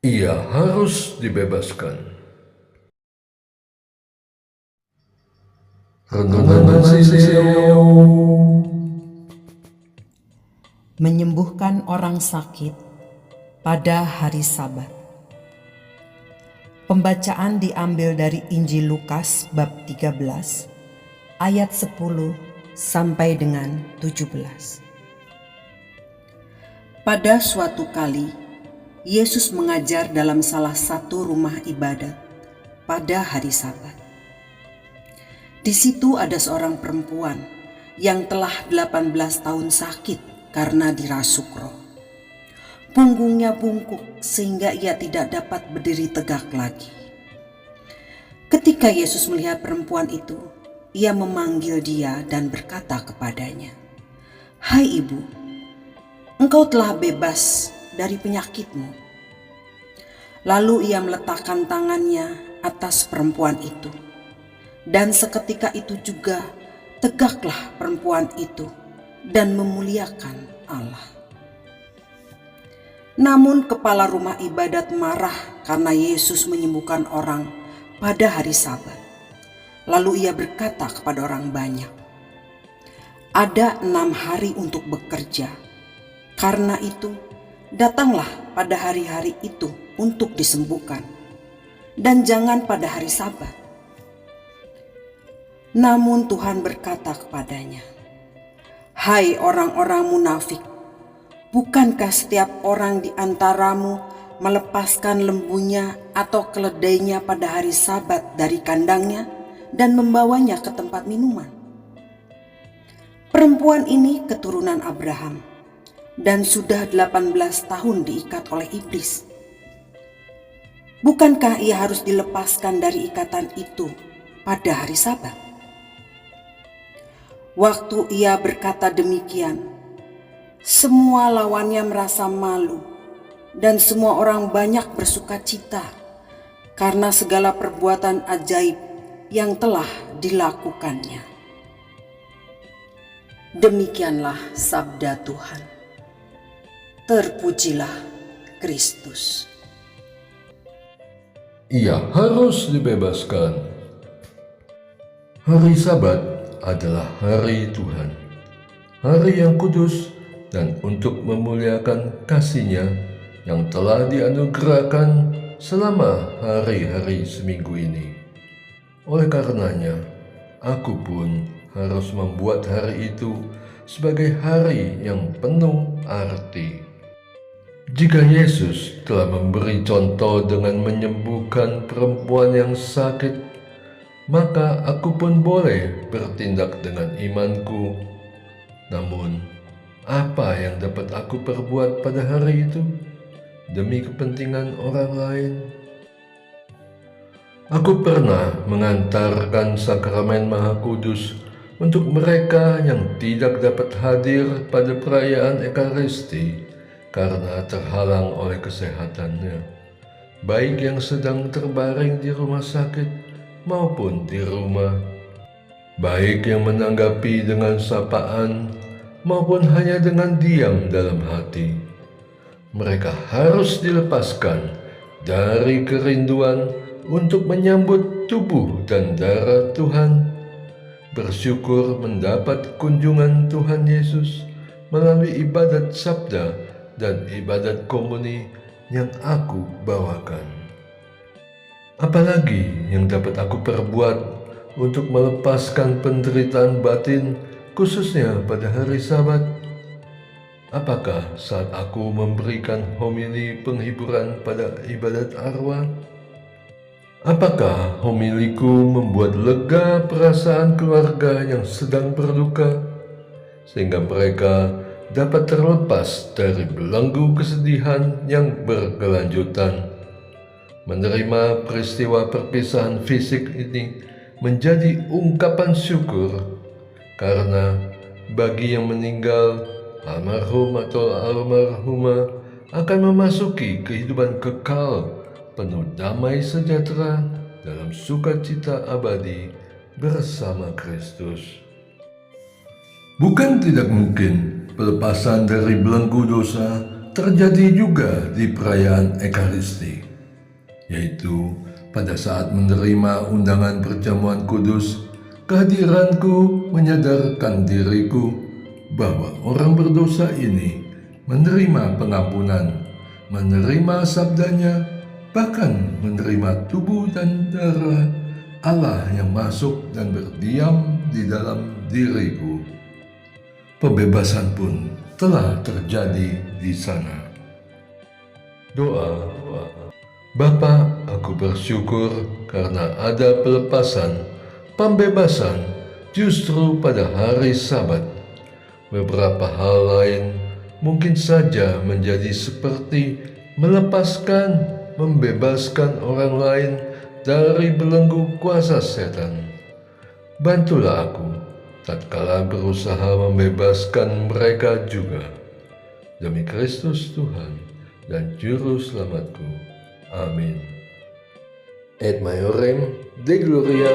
Ia harus dibebaskan. Renungan Siseo. Menyembuhkan orang sakit pada hari Sabat. Pembacaan diambil dari Injil Lukas bab 13 ayat 10 sampai dengan 17. Pada suatu kali, Yesus mengajar dalam salah satu rumah ibadat pada hari Sabat. Di situ ada seorang perempuan yang telah 18 tahun sakit karena dirasuk roh. Punggungnya bungkuk sehingga ia tidak dapat berdiri tegak lagi. Ketika Yesus melihat perempuan itu, ia memanggil dia dan berkata kepadanya, "Hai ibu, engkau telah bebas dari penyakitmu." Lalu ia meletakkan tangannya atas perempuan itu. Dan seketika itu juga tegaklah perempuan itu dan memuliakan Allah. Namun kepala rumah ibadat marah karena Yesus menyembuhkan orang pada hari Sabat. Lalu ia berkata kepada orang banyak, "Ada 6 hari untuk bekerja. Karena itu, datanglah pada hari-hari itu untuk disembuhkan, dan jangan pada hari Sabat." Namun Tuhan berkata kepadanya, "Hai orang-orang munafik, bukankah setiap orang di antaramu melepaskan lembunya atau keledainya pada hari Sabat dari kandangnya dan membawanya ke tempat minuman?" Perempuan ini keturunan Abraham dan sudah 18 tahun diikat oleh iblis. Bukankah ia harus dilepaskan dari ikatan itu pada hari Sabat? Waktu ia berkata demikian, semua lawannya merasa malu dan semua orang banyak bersuka cita karena segala perbuatan ajaib yang telah dilakukannya. Demikianlah sabda Tuhan. Terpujilah Kristus. Ia harus dibebaskan. Hari Sabat adalah hari Tuhan, hari yang kudus dan untuk memuliakan kasih-Nya yang telah dianugerahkan selama hari-hari seminggu ini. Oleh karenanya, aku pun harus membuat hari itu sebagai hari yang penuh arti. Jika Yesus telah memberi contoh dengan menyembuhkan perempuan yang sakit, maka aku pun boleh bertindak dengan imanku. Namun, apa yang dapat aku perbuat pada hari itu demi kepentingan orang lain? Aku pernah mengantarkan sakramen Maha Kudus untuk mereka yang tidak dapat hadir pada perayaan Ekaristi karena terhalang oleh kesehatannya, baik yang sedang terbaring di rumah sakit maupun di rumah, baik yang menanggapi dengan sapaan maupun hanya dengan diam dalam hati. Mereka harus dilepaskan dari kerinduan untuk menyambut tubuh dan darah Tuhan, bersyukur mendapat kunjungan Tuhan Yesus melalui ibadat sabda dan ibadat komuni yang aku bawakan. Apalagi yang dapat aku perbuat untuk melepaskan penderitaan batin, khususnya pada hari Sabat? Apakah saat aku memberikan homili penghiburan pada ibadat arwah? Apakah homiliku membuat lega perasaan keluarga yang sedang berduka, sehingga mereka dapat terlepas dari belenggu kesedihan yang berkelanjutan? Menerima peristiwa perpisahan fisik ini menjadi ungkapan syukur, karena bagi yang meninggal, almarhum atau almarhumah akan memasuki kehidupan kekal penuh damai sejahtera dalam sukacita abadi bersama Kristus. Bukan tidak mungkin pelepasan dari belenggu dosa terjadi juga di perayaan Ekaristi, yaitu pada saat menerima undangan perjamuan kudus, kehadiranku menyadarkan diriku bahwa orang berdosa ini menerima pengampunan, menerima sabdanya, bahkan menerima tubuh dan darah Allah yang masuk dan berdiam di dalam diriku. Pembebasan pun telah terjadi di sana. Doa. Bapa, aku bersyukur karena ada pelepasan, pembebasan justru pada hari Sabat. Beberapa hal lain mungkin saja menjadi seperti melepaskan, membebaskan orang lain dari belenggu kuasa setan. Bantulah aku tatkala berusaha membebaskan mereka juga. Demi Kristus Tuhan dan Juru Selamatku. Amin. Et Maiorem de Gloria.